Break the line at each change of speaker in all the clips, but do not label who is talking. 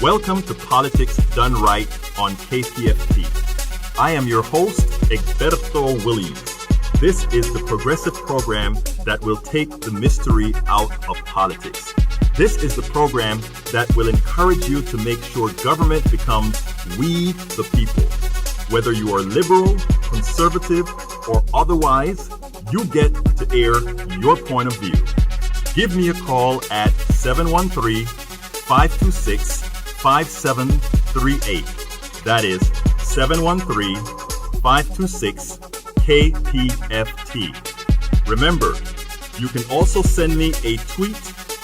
Welcome to Politics Done Right on KPFT. I am your host, Egberto Willies. This is the progressive program that will take the mystery out of politics. This is the program that will encourage you to make sure government becomes we the people. Whether you are liberal, conservative, or otherwise, you get to air your point of view. Give me a call at 713-526-5738. That is 713-526-KPFT. Remember, you can also send me a tweet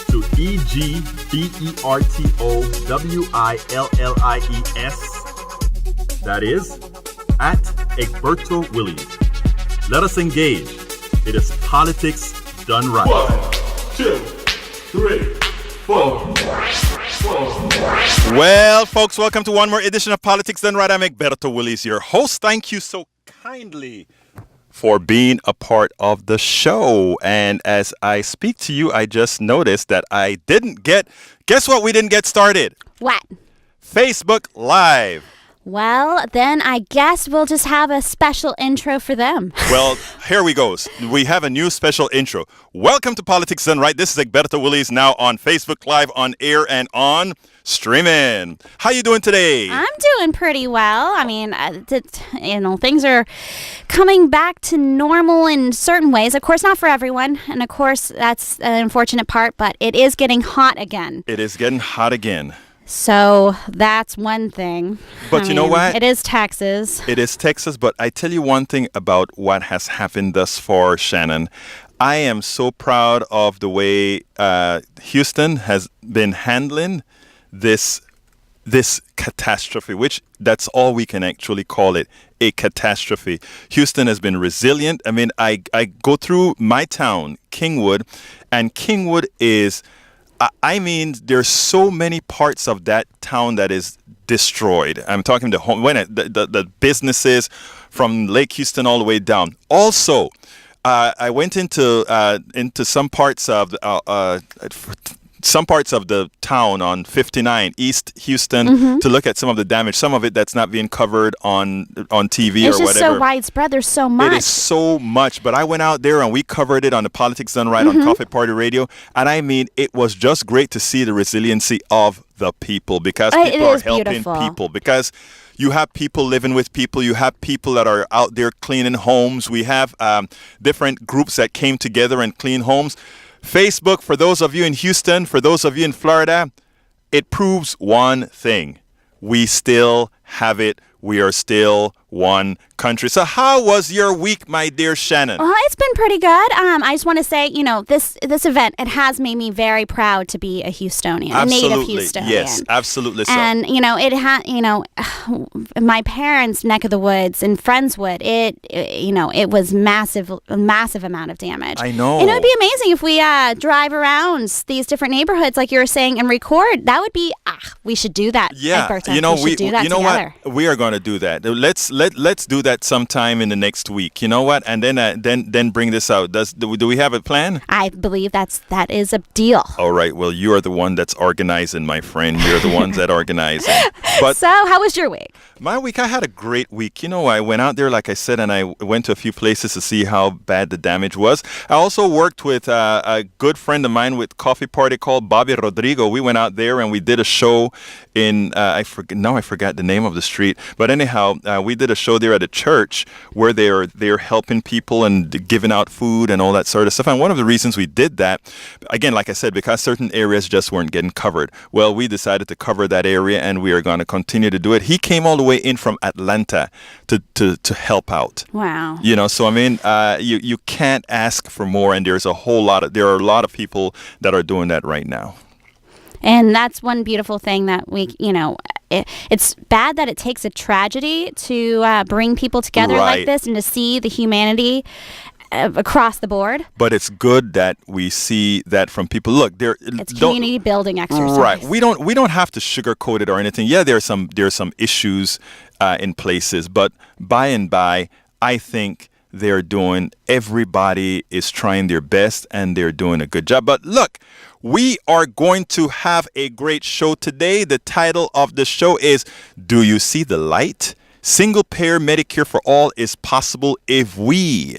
to EGBERTOWILLIES. That is at Egberto Willies. Let us engage. It is politics done right.
1, 2, 3, 4.
Well, folks, welcome to one more edition of Politics Done Right. I'm Egberto Willies, your host. Thank you so kindly for being a part of the show. And as I speak to you, I just noticed that I didn't get, guess what we didn't get started?
What?
Facebook Live.
Well, then I guess we'll just have a special intro for them.
Well, here we go. We have a new special intro. Welcome to Politics Done Right. This is Egberto Willies, now on Facebook Live, on air, and on streaming. How you doing today?
I'm doing pretty well. I mean, things are coming back to normal in certain ways. Of course, not for everyone. And of course, that's an unfortunate part, but it is getting hot again.
It is getting hot again.
So that's one thing.
But you know what?
It is Texas.
It is Texas, but I tell you one thing about what has happened thus far, Shannon. I am so proud of the way Houston has been handling this catastrophe, which that's all we can actually call it, a catastrophe. Houston has been resilient. I mean, I go through my town, Kingwood, and Kingwood is... I mean, there's so many parts of that town that is destroyed. I'm talking the businesses from Lake Houston all the way down. Also, I went into some parts of the town on 59 East Houston to look at some of the damage. Some of it that's not being covered on TV or whatever.
It's just so widespread. There's so much.
It is so much. But I went out there and we covered it on the Politics Done Right on Coffee Party Radio. And I mean, it was just great to see the resiliency of the people, because people are helping people. Because you have people living with people. You have people that are out there cleaning homes. We have different groups that came together and clean homes. Facebook, for those of you in Houston, for those of you in Florida, it proves one thing. We still have it. We are still one country. So how was your week, my dear Shannon?
Well, it's been pretty good. I just want to say, this event, it has made me very proud to be a Houstonian,
Absolutely.
a native Houstonian.
Yes, absolutely so.
And, my parents' neck of the woods in Friendswood, it was a massive amount of damage.
I know.
And it would be amazing if we drive around these different neighborhoods, like you were saying, and record. That would be, we should do that.
Yeah,
we should do that together.
What? We are going to do that. Let's do that sometime in the next week. You know what? And then bring this out. Do we have a plan?
I believe that is a deal.
All right. Well, you are the one that's organizing, my friend. You're the ones that organize. But
so, how was your week?
My week, I had a great week. I went out there, like I said, and I went to a few places to see how bad the damage was. I also worked with a good friend of mine with Coffee Party called Bobby Rodrigo. We went out there and we did a show in, I forgot the name of the street. But anyhow, we did a show there at a church where they're helping people and giving out food and all that sort of stuff. And one of the reasons we did that, again, like I said, because certain areas just weren't getting covered. Well, we decided to cover that area, and we are going to continue to do it. He came all the way in from Atlanta to help out.
Wow.
So I mean, you can't ask for more, and there are a lot of people that are doing that right now.
And that's one beautiful thing that it's bad that it takes a tragedy to bring people together like this and to see the humanity across the board.
But it's good that we see that from people. Look,
it's community building exercise.
Right. We don't have to sugarcoat it or anything. Yeah, there are some issues in places, but by and by, I think everybody is trying their best and they're doing a good job. But look, we are going to have a great show today. The title of the show is Do You See the Light? Single-payer Medicare for all is possible if we.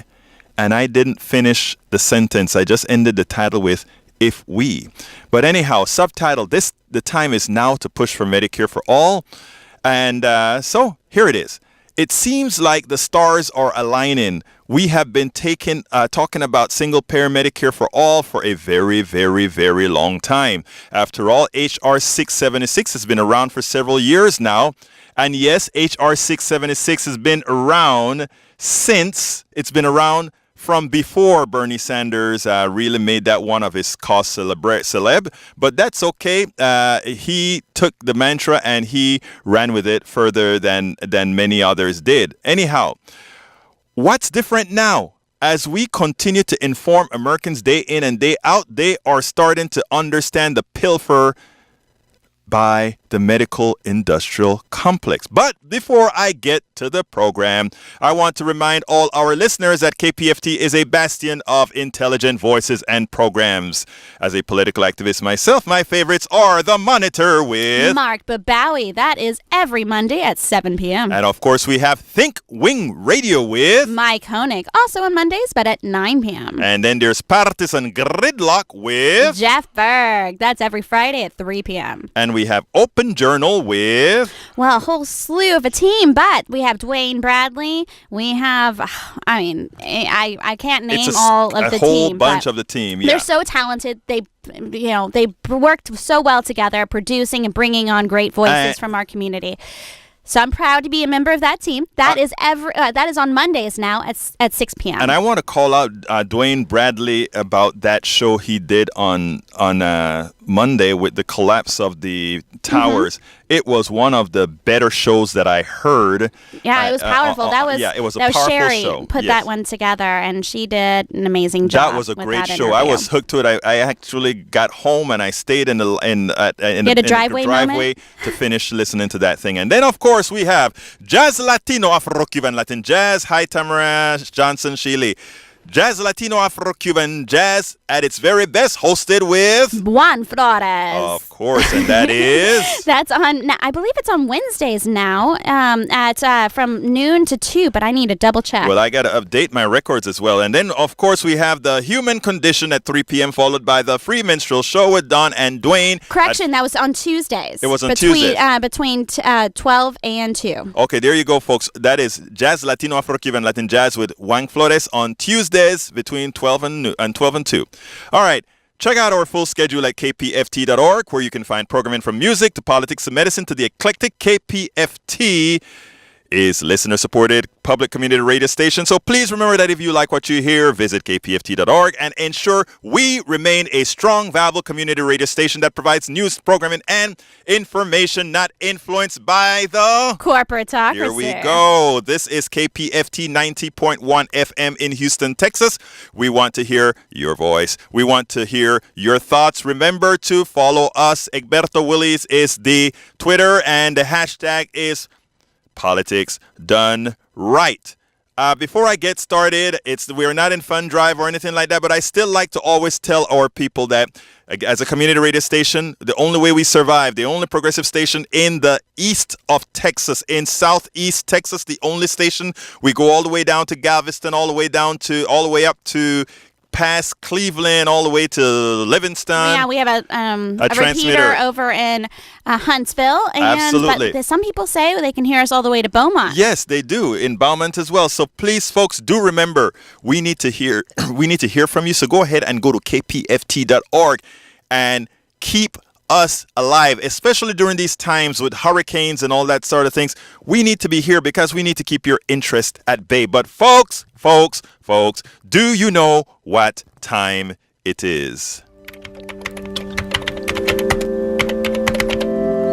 And I didn't finish the sentence. I just ended the title with if we. But anyhow, subtitle, the time is now to push for Medicare for all. And so here it is. It seems like the stars are aligning. We have been talking about single-payer Medicare for all for a very, very, very long time. After all, H.R. 676 has been around for several years now. And yes, H.R. 676 has been around from before Bernie Sanders really made that one of his cause celeb. But that's okay. He took the mantra and he ran with it further than many others did. Anyhow, what's different now? As we continue to inform Americans day in and day out, they are starting to understand the pilfer by the medical industrial complex. But before I get to the program, I want to remind all our listeners that KPFT is a bastion of intelligent voices and programs. As a political activist myself, my favorites are The Monitor with
Mark Babowie. That is every Monday at 7 p.m.
And of course, we have Think Wing Radio with
Mike Honig, also on Mondays, but at 9 p.m.
And then there's Partisan Gridlock with
Jeff Berg. That's every Friday at 3 p.m.
And we have Open Journal with,
well, a whole slew of a team, but we have Dwayne Bradley. We have, I can't name all of the team.
A whole bunch of the team, yeah.
They're so talented. They worked so well together, producing and bringing on great voices from our community. So I'm proud to be a member of that team. That is on Mondays now at 6 p.m.
And I want to call out Dwayne Bradley about that show he did on Monday with the collapse of the towers. Mm-hmm. It was one of the better shows that I heard.
Yeah, it was powerful.
It was a powerful
Sherry
show.
Put that one together, and she did an amazing job.
That was a great show.
Interview.
I was hooked to it. I actually got home and I stayed in the driveway to finish listening to that thing. And then, of course, we have Jazz Latino Afro-Cuban Latin Jazz. Hi, Tamara Johnson Sheely. Jazz Latino Afro-Cuban Jazz at its very best, hosted with
Juan Flores.
Of course, and that is
that's on. I believe it's on Wednesdays now, at from noon to 2. But I need to double check.
Well, I got to update my records as well. And then, of course, we have the Human Condition at 3 p.m. followed by the Free Minstrel Show with Don and Dwayne.
Correction, that was on Tuesdays.
It was on Tuesdays.
Between 12 and 2.
Okay, there you go, folks. That is Jazz Latino Afro-Cuban Latin Jazz with Juan Flores on Tuesdays between 12 and 2. All right. Check out our full schedule at kpft.org, where you can find programming from music to politics to medicine to the eclectic. KPFT is listener-supported public community radio station. So please remember that if you like what you hear, visit kpft.org and ensure we remain a strong, viable community radio station that provides news, programming, and information not influenced by the
corporatocracy.
Here we go. This is KPFT 90.1 FM in Houston, Texas. We want to hear your voice. We want to hear your thoughts. Remember to follow us. Egberto Willies is the Twitter, and the hashtag is Politics Done Right. Before I get started, we're not in fund drive or anything like that, but I still like to always tell our people that as a community radio station, the only way we survive, the only progressive station in the east of Texas, in southeast Texas, the only station, we go all the way down to Galveston, all the way up to past Cleveland, all the way to Livingston.
Yeah, we have a repeater over in Huntsville. And,
absolutely.
But some people say they can hear us all the way to Beaumont.
Yes, they do, in Beaumont as well. So please, folks, do remember, we need to hear from you. So go ahead and go to kpft.org and keep us alive, especially during these times with hurricanes and all that sort of things. We need to be here because we need to keep your interest at bay. But folks, do you know what time it is?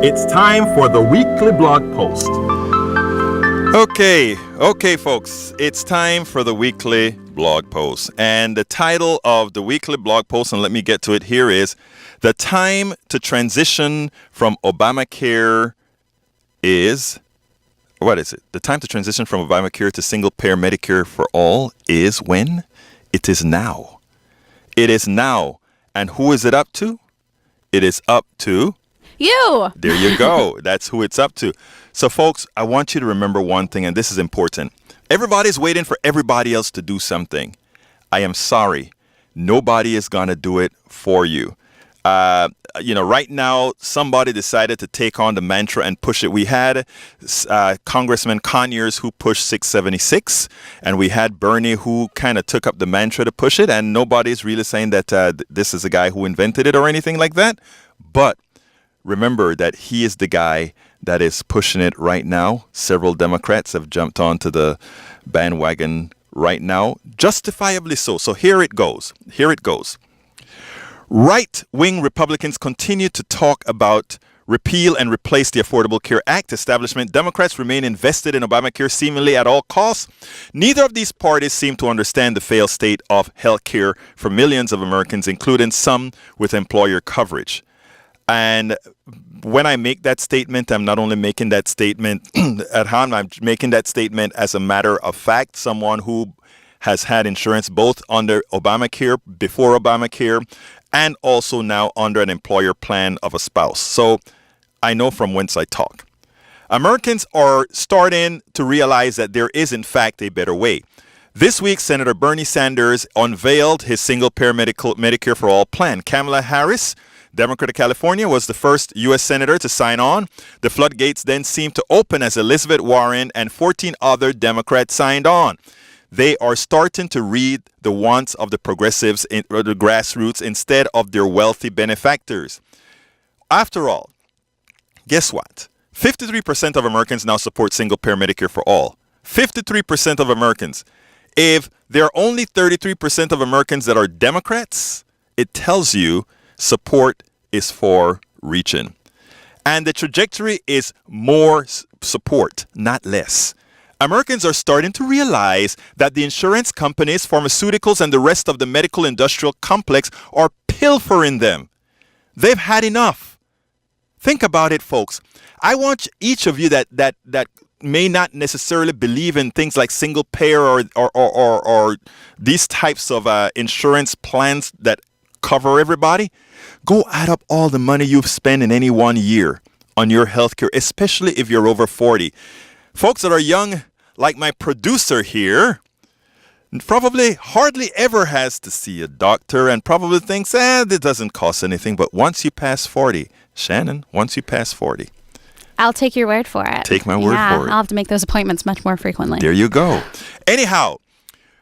It's time for the weekly blog post.
Okay, folks. It's time for the weekly blog post. And the title of the weekly blog post, and let me get to it here, is The Time to Transition from Obamacare is... What is it? The time to transition from Obamacare to single-payer Medicare for all is when? It is now. It is now. And who is it up to? It is up to
you.
There you go. That's who it's up to. So, folks, I want you to remember one thing, and this is important. Everybody's waiting for everybody else to do something. I am sorry. Nobody is going to do it for you. Right now, somebody decided to take on the mantra and push it. We had Congressman Conyers who pushed 676, and we had Bernie who kind of took up the mantra to push it, and nobody's really saying that this is a guy who invented it or anything like that. But remember that he is the guy that is pushing it right now. Several Democrats have jumped onto the bandwagon right now, justifiably so. So here it goes. Right-wing Republicans continue to talk about repeal and replace the Affordable Care Act. Establishment Democrats remain invested in Obamacare seemingly at all costs. Neither of these parties seem to understand the failed state of health care for millions of Americans, including some with employer coverage. And when I make that statement, I'm not only making that statement at home, I'm making that statement as a matter of fact, someone who has had insurance both under Obamacare, before Obamacare, and also now under an employer plan of a spouse. So I know from whence I talk. Americans are starting to realize that there is, in fact, a better way. This week, Senator Bernie Sanders unveiled his single-payer Medicare for All plan. Kamala Harris, Democrat of California, was the first U.S. senator to sign on. The floodgates then seemed to open as Elizabeth Warren and 14 other Democrats signed on. They are starting to read the wants of the progressives or the grassroots instead of their wealthy benefactors. After all, guess what? 53% of Americans now support single-payer Medicare for all. 53% of Americans. If there are only 33% of Americans that are Democrats, it tells you support is far reaching. And the trajectory is more support, not less. Americans are starting to realize that the insurance companies, pharmaceuticals, and the rest of the medical industrial complex are pilfering them. They've had enough. Think about it, folks. I want each of you that may not necessarily believe in things like single payer or these types of insurance plans that cover everybody. Go add up all the money you've spent in any one year on your health care, especially if you're over 40. Folks that are young, like my producer here, probably hardly ever has to see a doctor and probably thinks, it doesn't cost anything. But once you pass 40, Shannon, once you pass 40.
I'll take your word for it.
Take my word for it.
I'll have to make those appointments much more frequently.
There you go. Anyhow,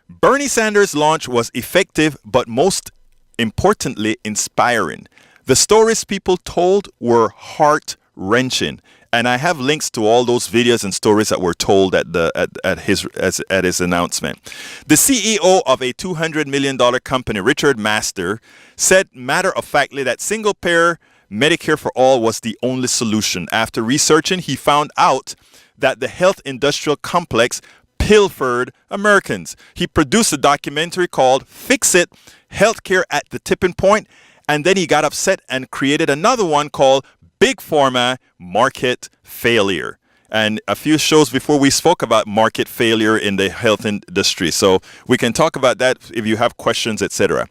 Bernie Sanders' launch was effective, but most importantly, inspiring. The stories people told were heart-wrenching. And I have links to all those videos and stories that were told at his announcement. The CEO of a $200 million company, Richard Master, said matter-of-factly that single-payer Medicare for all was the only solution. After researching, he found out that the health industrial complex pilfered Americans. He produced a documentary called Fix It, Healthcare at the Tipping Point, and then he got upset and created another one called Big Pharma Market Failure. And a few shows before we spoke about market failure in the health industry. So we can talk about that if you have questions, etc.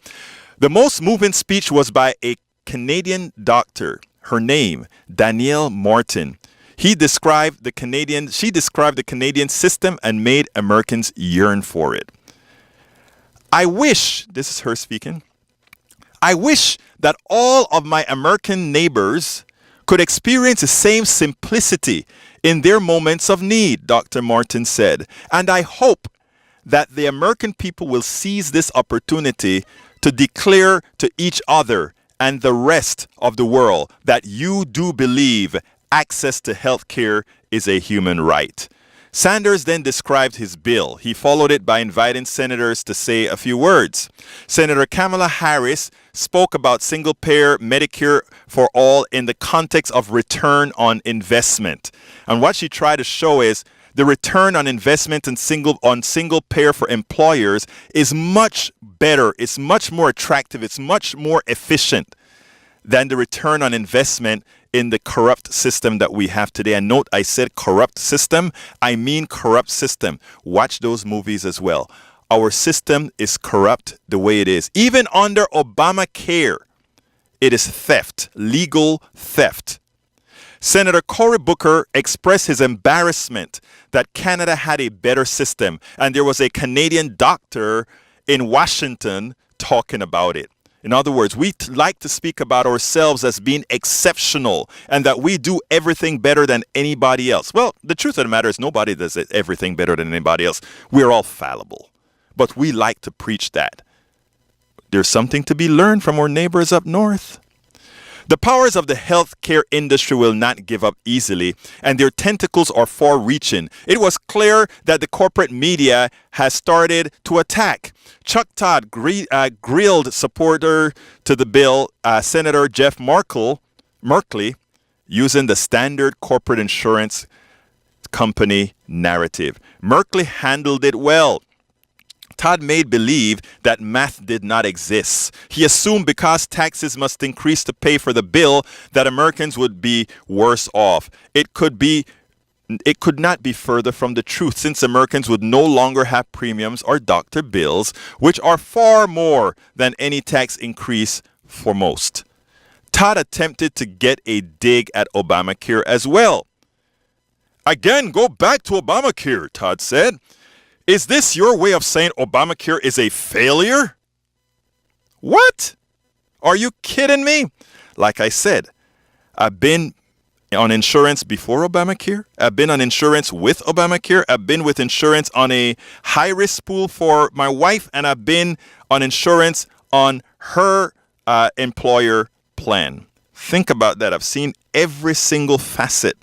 The most moving speech was by a Canadian doctor. Her name, Danielle Martin. She described the Canadian system and made Americans yearn for it. I wish, this is her speaking, I wish that all of my American neighbors could experience the same simplicity in their moments of need, Dr. Martin said. And I hope that the American people will seize this opportunity to declare to each other and the rest of the world that you do believe access to health care is a human right. Sanders then described his bill. He followed it by inviting senators to say a few words. Senator Kamala Harris spoke about single-payer Medicare for all in the context of return on investment. And what she tried to show is the return on investment in single payer for employers is much better, it's much more attractive, it's much more efficient than the return on investment in the corrupt system that we have today. And note, I said corrupt system. I mean corrupt system. Watch those movies as well. Our system is corrupt the way it is. Even under Obamacare, It is theft, legal theft. Senator Cory Booker expressed his embarrassment that Canada had a better system, and there was a Canadian doctor in Washington talking about it. In other words, we like to speak about ourselves as being exceptional and that we do everything better than anybody else. Well, the truth of the matter is nobody does everything better than anybody else. We're all fallible, but we like to preach that. There's something to be learned from our neighbors up north. The powers of the healthcare industry will not give up easily, and their tentacles are far-reaching. It was clear that the corporate media has started to attack. Chuck Todd grilled supporter to the bill, Senator Jeff Merkley, using the standard corporate insurance company narrative. Merkley handled it well. Todd made believe that math did not exist. He assumed because taxes must increase to pay for the bill that Americans would be worse off. It could not be further from the truth, since Americans would no longer have premiums or doctor bills, which are far more than any tax increase for most. Todd attempted to get a dig at Obamacare as well. Again, go back to Obamacare, Todd said. Is this your way of saying Obamacare is a failure? What? Are you kidding me? Like I said, I've been on insurance before Obamacare. I've been on insurance with Obamacare. I've been with insurance on a high-risk pool for my wife, and I've been on insurance on her employer plan. Think about that. I've seen every single facet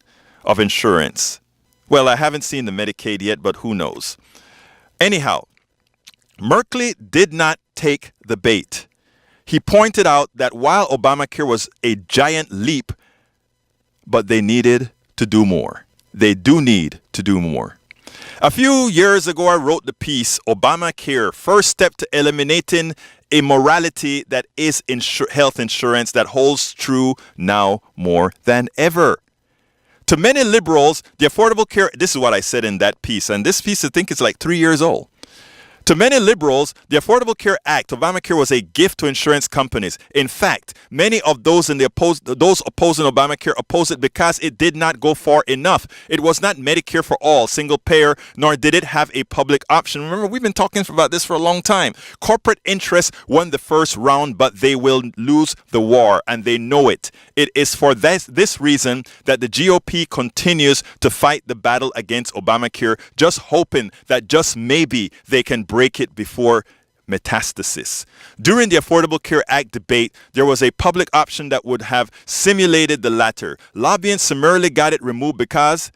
of insurance. Well, I haven't seen the Medicaid yet, but who knows? Anyhow, Merkley did not take the bait. He pointed out that while Obamacare was a giant leap, but they needed to do more. They do need to do more. A few years ago, I wrote the piece, Obamacare, First Step to Eliminating Immorality That Is Health Insurance, that holds true now more than ever. To many liberals, the Affordable Care, this is what I said in that piece, and this piece I think is like 3 years old. To many liberals, the Affordable Care Act, Obamacare, was a gift to insurance companies. In fact, many of those those opposing Obamacare oppose it because it did not go far enough. It was not Medicare for all, single payer, nor did it have a public option. Remember, we've been talking about this for a long time. Corporate interests won the first round, but they will lose the war, and they know it. It is for this reason that the GOP continues to fight the battle against Obamacare, just hoping that just maybe they can break it before metastasis. During the Affordable Care Act debate, there was a public option that would have simulated the latter. Lobbying summarily got it removed because,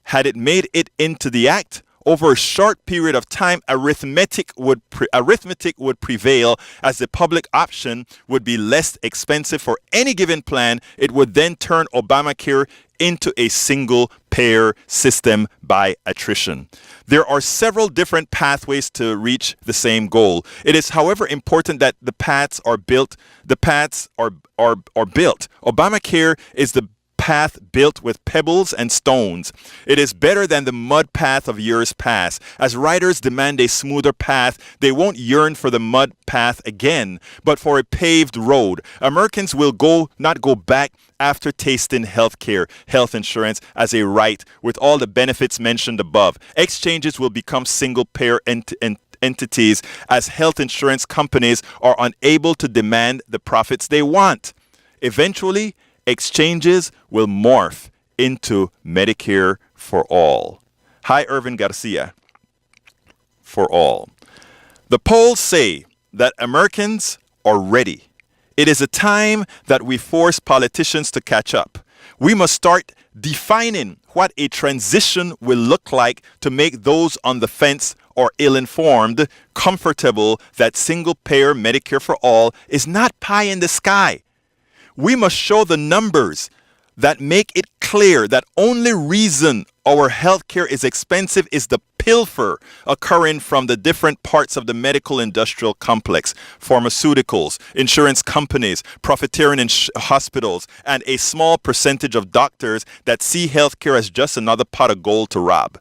had it made it into the act, over a short period of time, arithmetic would prevail, as the public option would be less expensive for any given plan. It would then turn Obamacare into a single-payer system by attrition. There are several different pathways to reach the same goal. It is, however, important that the paths are built. Obamacare is the path built with pebbles and stones. It is better than the mud path of years past. As riders demand a smoother path, they won't yearn for the mud path again, but for a paved road. Americans will not go back after tasting health insurance as a right with all the benefits mentioned above. Exchanges will become single-payer entities as health insurance companies are unable to demand the profits they want. Eventually, exchanges will morph into Medicare for all. Hi, Irvin Garcia. For all. The polls say that Americans are ready. It is a time that we force politicians to catch up. We must start defining what a transition will look like to make those on the fence or ill-informed comfortable that single-payer Medicare for all is not pie in the sky. We must show the numbers that make it clear that only reason our healthcare is expensive is the pilfer occurring from the different parts of the medical industrial complex, pharmaceuticals, insurance companies, profiteering hospitals, and a small percentage of doctors that see healthcare as just another pot of gold to rob.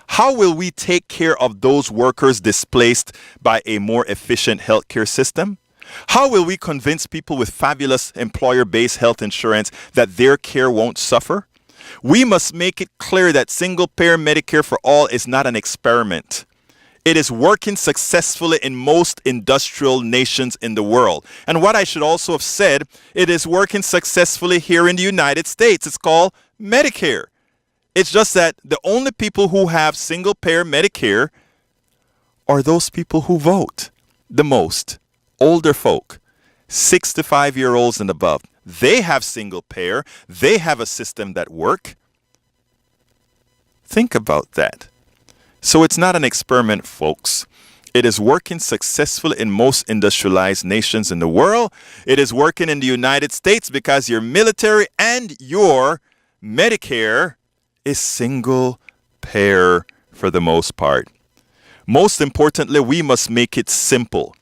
How will we take care of those workers displaced by a more efficient healthcare system? How will we convince people with fabulous employer-based health insurance that their care won't suffer? We must make it clear that single-payer Medicare for all is not an experiment. It is working successfully in most industrial nations in the world. And what I should also have said, it is working successfully here in the United States. It's called Medicare. It's just that the only people who have single-payer Medicare are those people who vote the most. Older folk, 65-year-olds and above. They have single-payer. They have a system that works. Think about that. So it's not an experiment, folks. It is working successfully in most industrialized nations in the world. It is working in the United States because your military and your Medicare is single payer for the most part. Most importantly, we must make it simple.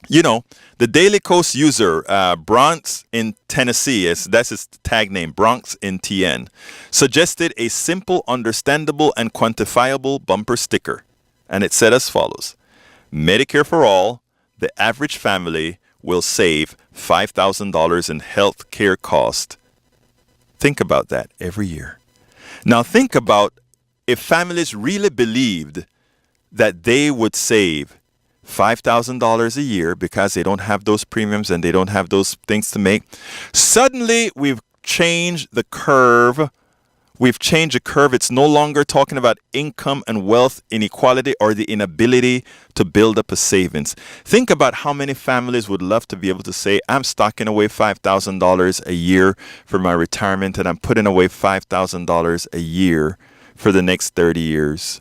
You know, the Daily Coast user, Bronx in Tennessee, that's his tag name, Bronx in TN, suggested a simple, understandable, and quantifiable bumper sticker. And it said as follows: Medicare for all, the average family will save $5,000 in health care cost. Think about that every year. Now think about if families really believed that they would save $5,000 a year because they don't have those premiums and they don't have those things to make. Suddenly, we've changed the curve. We've changed the curve. It's no longer talking about income and wealth inequality or the inability to build up a savings. Think about how many families would love to be able to say, I'm stocking away $5,000 a year for my retirement and I'm putting away $5,000 a year for the next 30 years.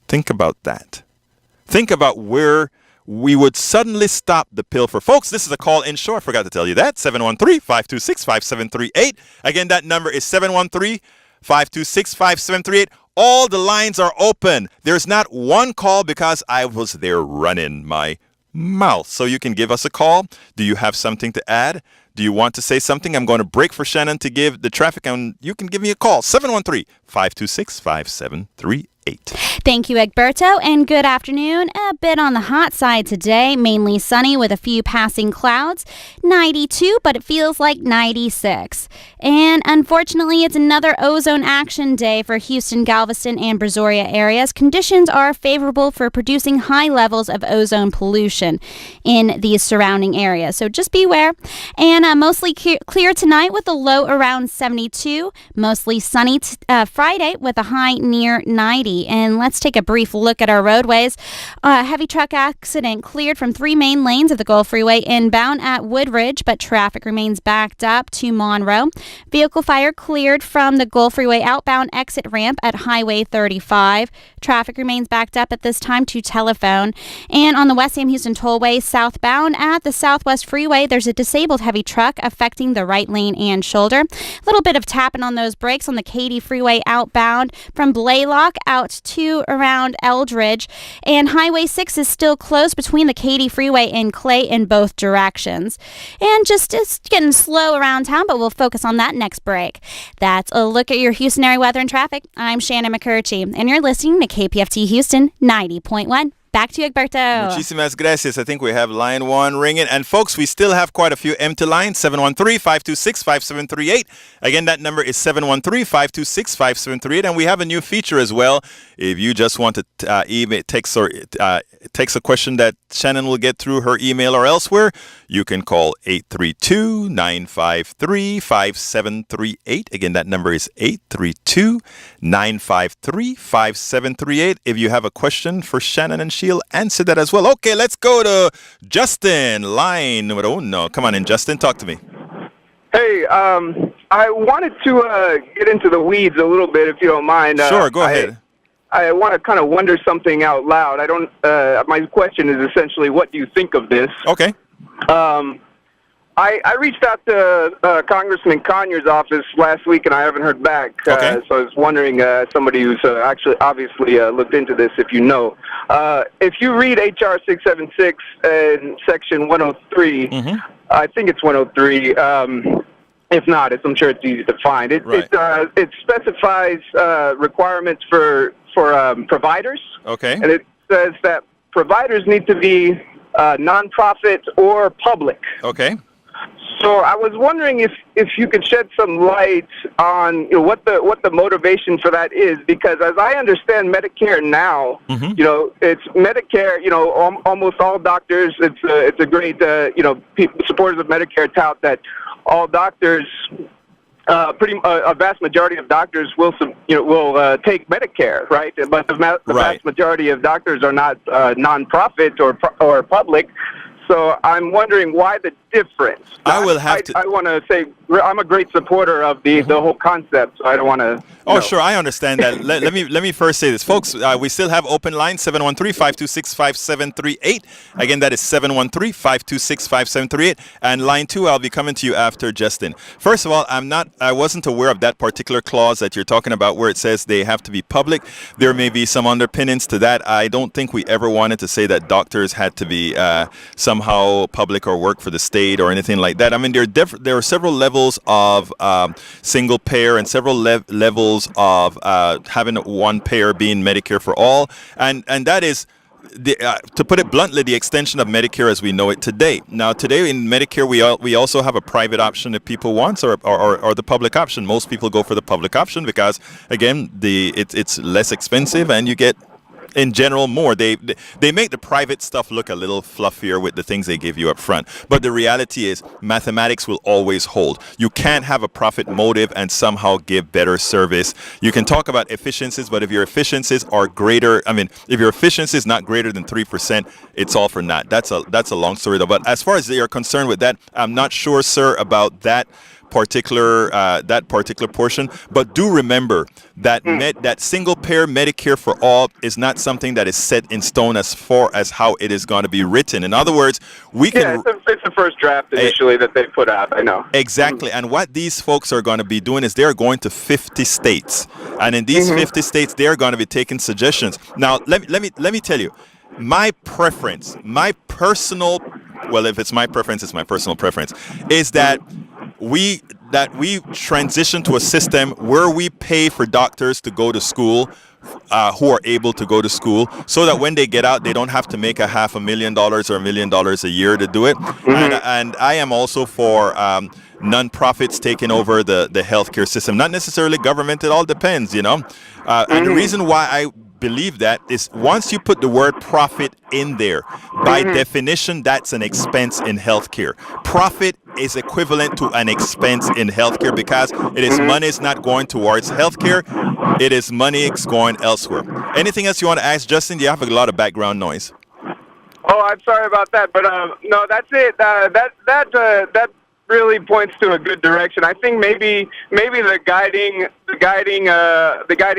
Think about that. Think about where we would suddenly stop the pilfer. Folks, this is a call-in show. I forgot to tell you that. 713-526-5738. Again, that number is 713-526-5738. All the lines are open. There's not one call because I was there running my mouth. So you can give us a call. Do you have something to add? Do you want to say something? I'm going to break for Shannon to give the traffic, and you can give me a call. 713-526-5738.
Thank you, Egberto, and good afternoon. A bit on the hot side today, mainly sunny with a few passing clouds. 92, but it feels like 96. And unfortunately, it's another ozone action day for Houston, Galveston, and Brazoria areas. Conditions are favorable for producing high levels of ozone pollution in these surrounding areas. So just beware. And mostly clear tonight with a low around 72. Mostly sunny Friday with a high near 90. And let's take a brief look at our roadways. A heavy truck accident cleared from 3 main lanes of the Gulf Freeway inbound at Woodridge, but traffic remains backed up to Monroe. Vehicle fire cleared from the Gulf Freeway outbound exit ramp at Highway 35. Traffic remains backed up at this time to Telephone. And on the West Sam Houston Tollway southbound at the Southwest Freeway, there's a disabled heavy truck affecting the right lane and shoulder. A little bit of tapping on those brakes on the Katy Freeway outbound from Blaylock out to around Eldridge, and Highway 6 is still closed between the Katy Freeway and Clay in both directions. And just getting slow around town, but we'll focus on that next break. That's a look at your Houston area weather and traffic. I'm Shannon McCurchie, and you're listening to KPFT Houston 90.1. Back to you, Egberto.
Muchísimas gracias. I think we have line 1 ringing. And folks, we still have quite a few empty lines. 713-526-5738. Again, that number is 713-526-5738. And we have a new feature as well. If you just want to email, text a question that Shannon will get through her email or elsewhere, you can call 832-953-5738. Again, that number is 832-953-5738. If you have a question for Shannon, and she'll answer that as well. Okay, let's go to Justin, line number 1. Come on in, Justin. Talk to me.
Hey, I wanted to get into the weeds a little bit, if you don't mind.
Sure, go ahead.
I want to kind of wonder something out loud. I don't. My question is essentially, what do you think of this?
Okay.
I reached out to Congressman Conyers' office last week, and I haven't heard back.
Okay.
So I was wondering, somebody who's actually obviously looked into this, if you know. If you read H.R. 676 in Section 103, I think it's 103. If not, I'm sure it's easy to find. It specifies requirements for providers.
Okay.
And it says that providers need to be nonprofit or public.
Okay.
So I was wondering if you could shed some light on what the motivation for that is, because as I understand Medicare now, it's Medicare. Almost all doctors. It's a great supporters of Medicare tout that all doctors. A vast majority of doctors will take Medicare, right? But the vast majority of doctors are not nonprofit or public. So I'm wondering why the difference. I want to say I'm a great supporter of the whole concept, so I don't want to.
Oh, sure, I understand that. let me first say this, folks. We still have open line 713-526-5738. Again, that is 713-526-5738. And line 2, I'll be coming to you after Justin. First of all, I wasn't aware of that particular clause that you're talking about, where it says they have to be public. There may be some underpinnings to that. I don't think we ever wanted to say that doctors had to be somehow public or work for the state or anything like that. I mean, there are several levels of single payer and several levels of having one payer being Medicare for all, and that is, to put it bluntly, the extension of Medicare as we know it today. Now, today in Medicare, we also have a private option if people want, or the public option. Most people go for the public option because, again, it's less expensive and you get, in general, more. They make the private stuff look a little fluffier with the things they give you up front. But the reality is, mathematics will always hold. You can't have a profit motive and somehow give better service. You can talk about efficiencies, but if your efficiencies are greater, if your efficiency is not greater than 3%, it's all for naught. That's a long story though. But as far as they are concerned with that, I'm not sure, sir, about that particular portion, but do remember that that single payer Medicare for all is not something that is set in stone as far as how it is going to be written. In other words,
it's the first draft initially that they put out. I know
exactly. And what these folks are going to be doing is they're going to 50 states, and in these 50 states, they're going to be taking suggestions. Now, let me tell you, my preference, if it's my preference, it's my personal preference, is that we transition to a system where we pay for doctors to go to school, who are able to go to school, so that when they get out, they don't have to make $500,000 or $1 million a year to do it. And I am also for non-profits taking over the healthcare system, not necessarily government. It all depends, And the reason why I believe that is, once you put the word profit in there, by definition, that's an expense in healthcare. Profit is equivalent to an expense in healthcare because it is money is not going towards healthcare. It is money it's going elsewhere. Anything else you want to ask, Justin? You have a lot of background noise.
Oh, I'm sorry about that, but no, that's it. That really points to a good direction. I think maybe the guiding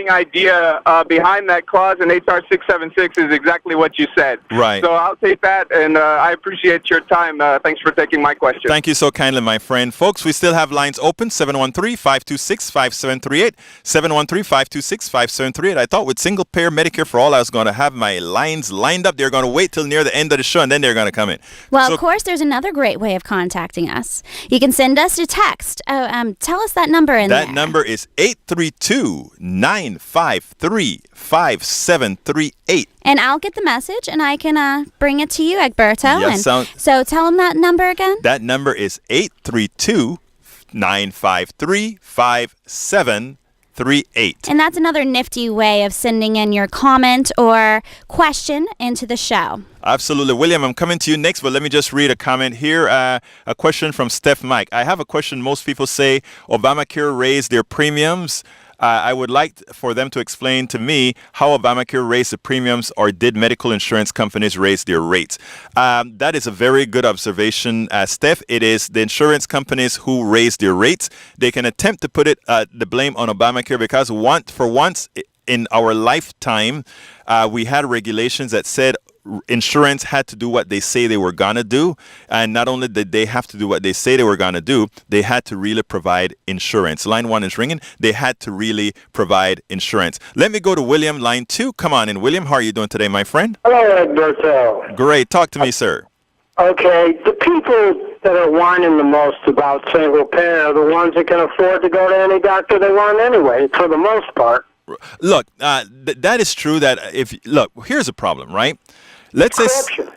idea behind that clause in HR 676 is exactly what you said.
Right.
So I'll take that, and I appreciate your time. Thanks for taking my question.
Thank you so kindly, my friend. Folks, we still have lines open, 713-526-5738, 713-526-5738. I thought with single payer Medicare for all, I was going to have my lines lined up. They're going to wait till near the end of the show, and then they're going to come in.
Well, of course, there's another great way of contacting us. You can send us a text. Tell us that number in there.
That number is 832-953-5738.
And I'll get the message, and I can bring it to you, Egberto.
Yes,
so tell them that number again.
That number is 832-953-5738.
And that's another nifty way of sending in your comment or question into the show.
Absolutely. William, I'm coming to you next, but let me just read a comment here. A question from Steph Mike. I have a question. Most people say Obamacare raised their premiums. I would like for them to explain to me how Obamacare raised the premiums, or did medical insurance companies raise their rates? That is a very good observation, Steph. It is the insurance companies who raise their rates. They can attempt to put the blame on Obamacare because for once in our lifetime, we had regulations that said insurance had to do what they say they were going to do. And not only did they have to do what they say they were going to do, they had to really provide insurance. Line 1 is ringing. They had to really provide insurance. Let me go to William, line 2. Come on in, William. How are you doing today, my friend?
Hello, Egberto.
Great. Talk to me, sir.
Okay. The people that are whining the most about single payer are the ones that can afford to go to any doctor they want anyway, for the most part.
Look, that is true. Here's a problem, right? let's say
corruption.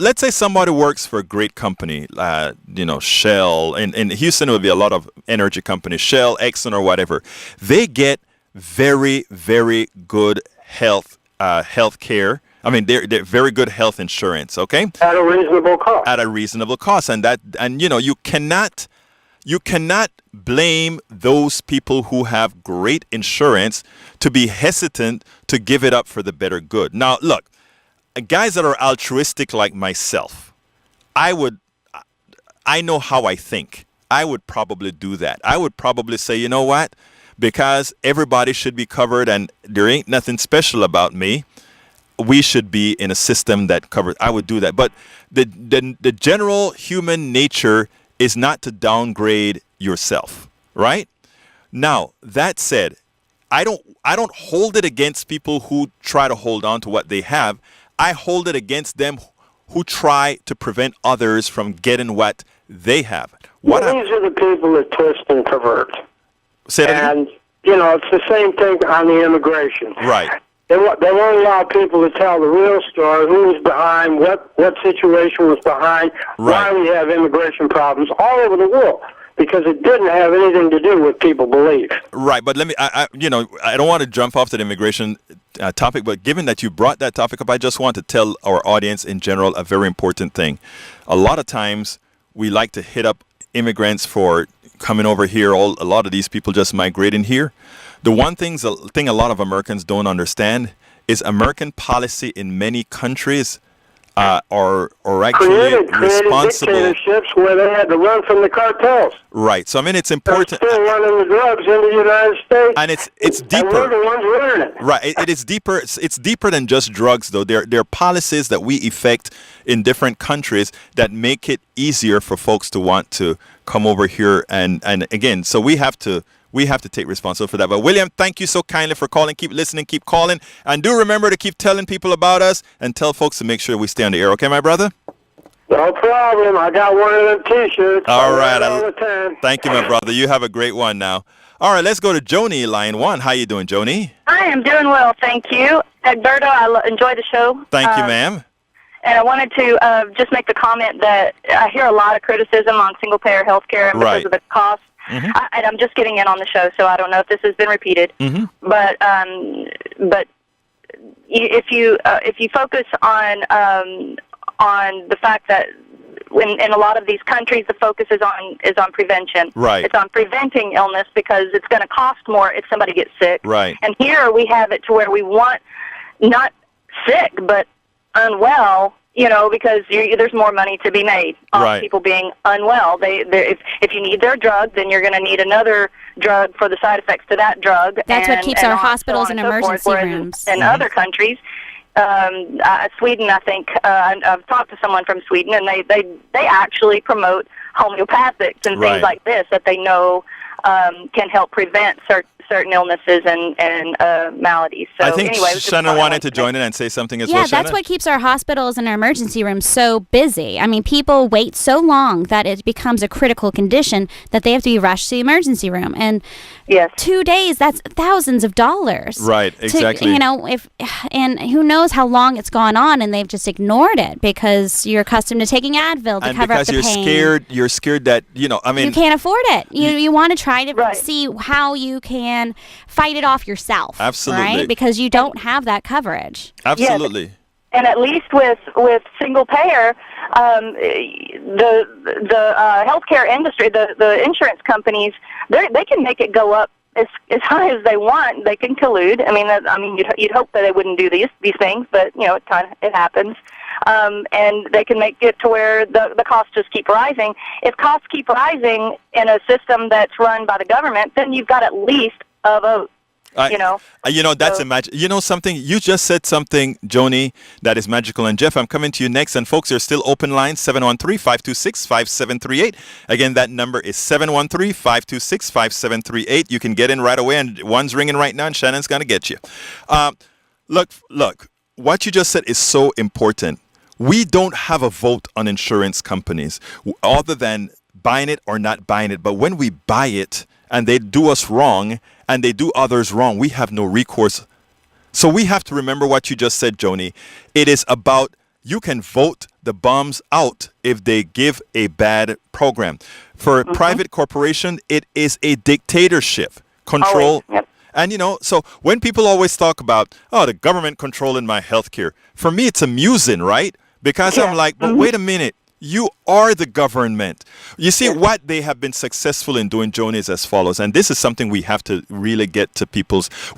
let's say somebody works for a great company, Shell. In Houston, it would be a lot of energy companies, Shell, Exxon, or whatever. They get very, very good health care. I mean, they're very good health insurance. Okay,
At a reasonable cost.
at a reasonable cost, and you cannot blame those people who have great insurance to be hesitant to give it up for the better good. Now, look, guys that are altruistic like myself, I know how I think. I would probably do that. I would probably say, you know what? Because everybody should be covered and there ain't nothing special about me, we should be in a system that covers. I would do that. But the general human nature is not to downgrade yourself, right? Now, that said, I don't hold it against people who try to hold on to what they have. I hold it against them who try to prevent others from getting what they have.
These are the people that twist and pervert.
Say that again?
And, it's the same thing on the immigration.
Right.
They won't allow people to tell the real story, who was behind, what situation was behind, why we have immigration problems all over the world, because it didn't have anything to do with people belief.
Right, but let me, I don't want to jump off to the immigration topic, but given that you brought that topic up, I just want to tell our audience in general a very important thing. A lot of times we like to hit up immigrants for coming over here. A lot of these people just migrating here. The one thing a lot of Americans don't understand is American policy in many countries are actually responsible.
Dictatorships where they had to run from the cartels.
Right. So I mean, it's important.
They're still running the drugs into the United States.
And it's deeper.
And we're the ones running it.
Right. It is deeper. It's deeper than just drugs, though. There are policies that we effect in different countries that make it easier for folks to want to come over here. And again, so we have to take responsibility for that. But William, thank you so kindly for calling. Keep listening, keep calling. And do remember to keep telling people about us and tell folks to make sure we stay on the air. Okay, my brother?
No problem. I got one of them T-shirts.
All right.
All the time.
Thank you, my brother. You have a great one now. All right, let's go to Joni, line 1. How you doing, Joni?
I am doing well, thank you. Egberto, I enjoy the show.
Thank you, ma'am.
And I wanted to just make the comment that I hear a lot of criticism on single-payer health care because of the cost. Mm-hmm. And I'm just getting in on the show, so I don't know if this has been repeated. Mm-hmm. But if you focus on the fact that in a lot of these countries the focus is on prevention.
Right.
It's on preventing illness because it's going to cost more if somebody gets sick.
Right.
And here we have it to where we want not sick but unwell. Because there's more money to be made on people being unwell. If you need their drug, then you're going to need another drug for the side effects to that drug.
That's what keeps our hospitals and emergency rooms.
In other countries, Sweden, I think, I've talked to someone from Sweden, and they actually promote homeopathics and things like this that they know can help prevent certain illnesses and maladies. So
I think
anyway,
Shannon wanted to join in and say something as well.
Yeah, that's what keeps our hospitals and our emergency rooms so busy. I mean, people wait so long that it becomes a critical condition that they have to be rushed to the emergency room. And 2 days, that's thousands of dollars.
Right, exactly.
And who knows how long it's gone on, and they've just ignored it because you're accustomed to taking Advil to cover up the pain.
You're scared that, you
can't afford it. You want to try to see how you can fight it off yourself.
Absolutely.
Right? Because you don't have that coverage.
Absolutely.
Yes. And at least with single payer, the healthcare industry, the insurance companies, they can make it go up as high as they want. They can collude. I mean, you'd hope that they wouldn't do these things, but it happens. And they can make it to where the costs just keep rising. If costs keep rising in a system that's run by the government, then you've got at least a vote.
That's something you just said something, Joni, that is magical. And Jeff, I'm coming to you next. And folks, there's still open lines 713-526-5738. Again, that number is 713-526-5738. You can get in right away, and one's ringing right now, and Shannon's gonna get you. Look, what you just said is so important. We don't have a vote on insurance companies other than buying it or not buying it. But when we buy it and they do us wrong and they do others wrong, we have no recourse. So we have to remember what you just said, Joni. It is about you can vote the bums out if they give a bad program. For a private corporation, it is a dictatorship. Control.
Always, yep.
And, so when people always talk about, the government controlling my health care, for me, it's amusing, right? Because I'm like, but wait a minute. You are the government. You see, what they have been successful in doing, Joni, is as follows. And this is something we have to really get to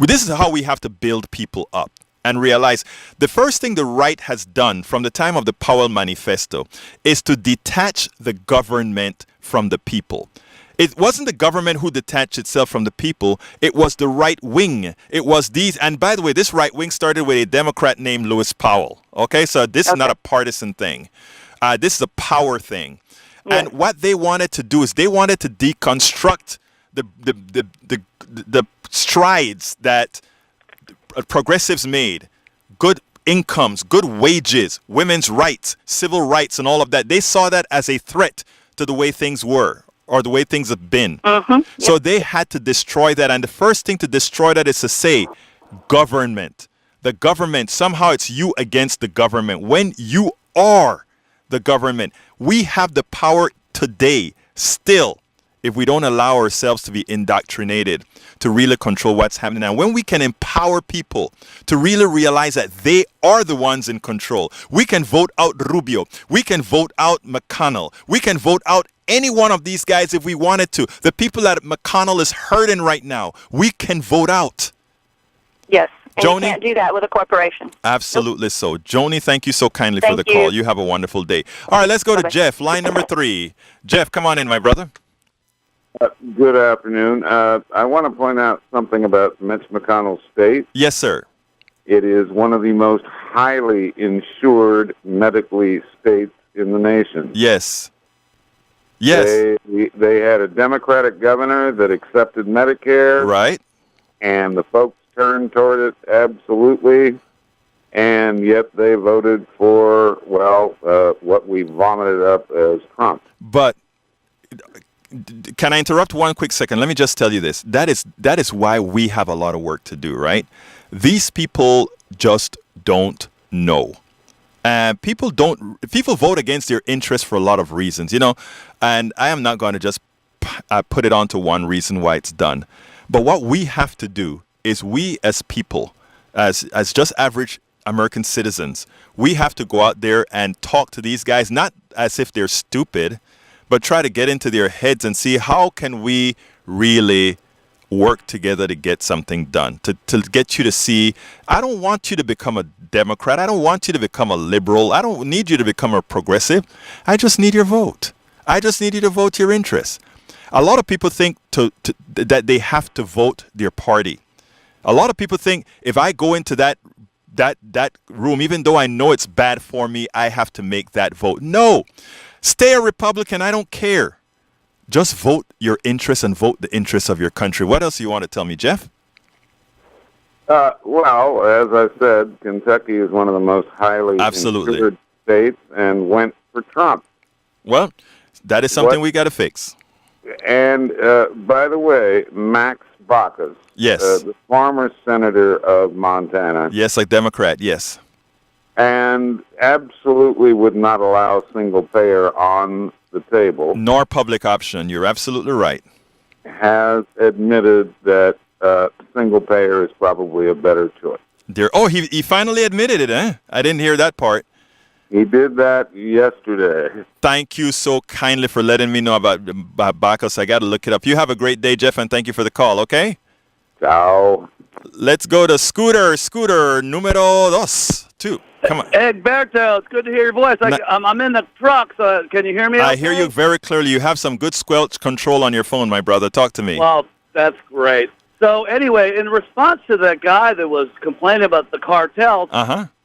this is how we have to build people up and realize the first thing the right has done from the time of the Powell Manifesto is to detach the government from the people. It wasn't the government who detached itself from the people. It was the right wing. It was these. And by the way, this right wing started with a Democrat named Lewis Powell. Okay, so this is not a partisan thing. This is a power thing. Yeah. And what they wanted to do is they wanted to deconstruct the strides that progressives made. Good incomes, good wages, women's rights, civil rights, and all of that. They saw that as a threat to the way things were or the way things have been. So they had to destroy that. And the first thing to destroy that is to say, government. The government, somehow it's you against the government. When you are the government, we have the power today still, if we don't allow ourselves to be indoctrinated, to really control what's happening. And when we can empower people to really realize that they are the ones in control, we can vote out Rubio, we can vote out McConnell, we can vote out any one of these guys if we wanted to. The people that McConnell is hurting right now, we can vote out.
Yes. And
Joni?
you can't do that with a corporation.
Absolutely so. Joni, thank you so kindly for the call. You have a wonderful day. All right, let's go to Jeff, line number 3. Jeff, come on in, my brother.
Good afternoon. I want to point out something about Mitch McConnell's state.
Yes, sir.
It is one of the most highly insured medically states in the nation.
Yes. Yes.
They had a Democratic governor that accepted Medicare.
Right.
And the folks turned toward it absolutely. And yet they voted for, what we vomited up as Trump.
But can I interrupt 1 quick second? Let me just tell you this. That is why we have a lot of work to do, right? These people just don't know. People vote against their interests for a lot of reasons, and I am not going to just put it on to one reason why it's done. But what we have to do is we as people, as just average American citizens, we have to go out there and talk to these guys, not as if they're stupid, but try to get into their heads and see how can we really work together to get something done, to get you to see, I don't want you to become a Democrat. I don't want you to become a liberal. I don't need you to become a progressive. I just need your vote. I just need you to vote your interests. A lot of people think that they have to vote their party. A lot of people think if I go into that room, even though I know it's bad for me, I have to make that vote. No. Stay a Republican. I don't care. Just vote your interests and vote the interests of your country. What else do you want to tell me, Jeff?
Well, as I said, Kentucky is one of the most highly insured states and went for Trump.
Well, that is something we got to fix.
And, by the way, Max Baucus.
Yes.
The former senator of Montana.
Yes, like Democrat, yes.
And absolutely would not allow single payer on the table.
Nor public option. You're absolutely right.
Has admitted that single payer is probably a better choice.
He finally admitted it, eh? I didn't hear that part.
He did that yesterday.
Thank you so kindly for letting me know about Baucus. I got to look it up. You have a great day, Jeff, and thank you for the call, okay?
Ciao.
Let's go to Scooter. Scooter, numero 2. Come on.
Egberto, it's good to hear your voice. I'm in the truck, so can you hear me?
I hear you very clearly. You have some good squelch control on your phone, my brother. Talk to me.
Well, that's great. So anyway, in response to that guy that was complaining about the cartels,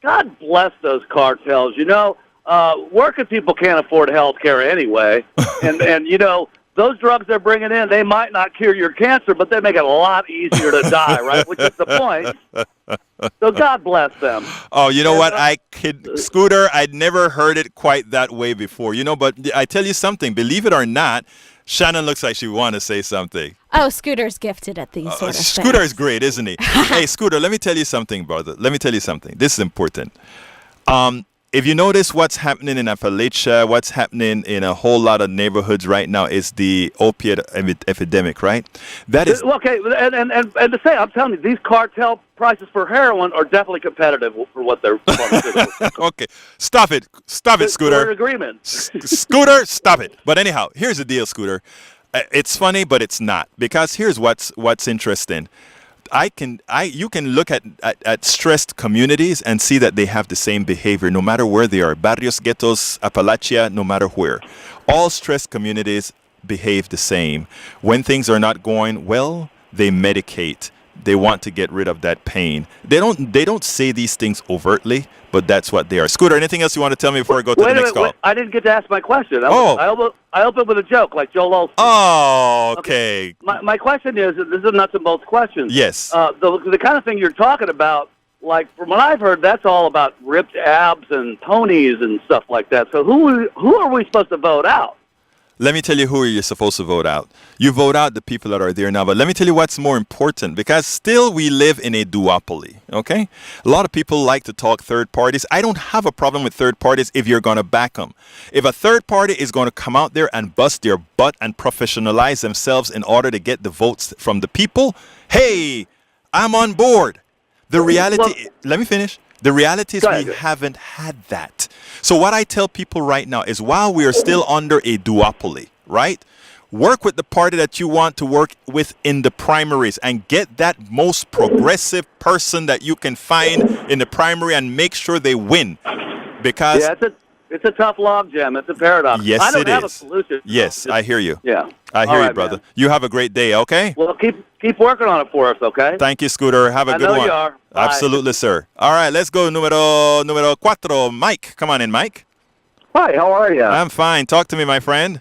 God bless those cartels. Working people can't afford health care anyway. and those drugs they're bringing in, they might not cure your cancer, but they make it a lot easier to die, right? Which is the point. So God bless them.
Oh, you know what? Scooter, I'd never heard it quite that way before. But I tell you something, believe it or not, Shannon looks like she want to say something.
Oh, Scooter's gifted at these sort of
Scooter
things.
is great, isn't he? Hey, Scooter, let me tell you something, brother. Let me tell you something. This is important. if you notice what's happening in Appalachia, what's happening in a whole lot of neighborhoods right now is the opiate epidemic, right? That is
okay. And to say, I'm telling you, these cartel prices for heroin are definitely competitive for what they're.
Okay, stop it, Scooter.
We're in agreement.
Scooter, stop it. But anyhow, here's the deal, Scooter. It's funny, but it's not, because here's what's interesting. You can look at stressed communities and see that they have the same behavior no matter where they are. Barrios, ghettos, Appalachia, no matter where. All stressed communities behave the same. When things are not going well, they medicate. They want to get rid of that pain. They don't say these things overtly, but that's what they are. Scooter, anything else you want to tell me before I go to the next call?
Wait, I didn't get to ask my question. I opened with a joke like Joel Osteen.
Oh, okay.
My question is, this is a nuts and bolts question.
Yes.
The kind of thing you're talking about, like from what I've heard, that's all about ripped abs and ponies and stuff like that. So who are we supposed to vote out?
Let me tell you who you're supposed to vote out. You vote out the people that are there now. But let me tell you what's more important, because still we live in a duopoly, okay? A lot of people like to talk third parties. I don't have a problem with third parties if you're going to back them. If a third party is going to come out there and bust their butt and professionalize themselves in order to get the votes from the people, hey, I'm on board. The reality, let me finish. The reality is we haven't had that. So what I tell people right now is, while we are still under a duopoly, right? Work with the party that you want to work with in the primaries and get that most progressive person that you can find in the primary and make sure they win. Because
it's a tough log jam. It's a paradox.
Yes,
I don't
it
have
is.
a solution.
Yes, I hear you.
Yeah.
I hear you,
right,
brother.
Man.
You have a great day, okay?
Well, keep working on it for us, okay?
Thank you, Scooter. Have a good one.
I know you are. Bye.
Absolutely, sir. All right, let's go. Numero cuatro. Mike. Come on in, Mike.
Hi, how are you?
I'm fine. Talk to me, my friend.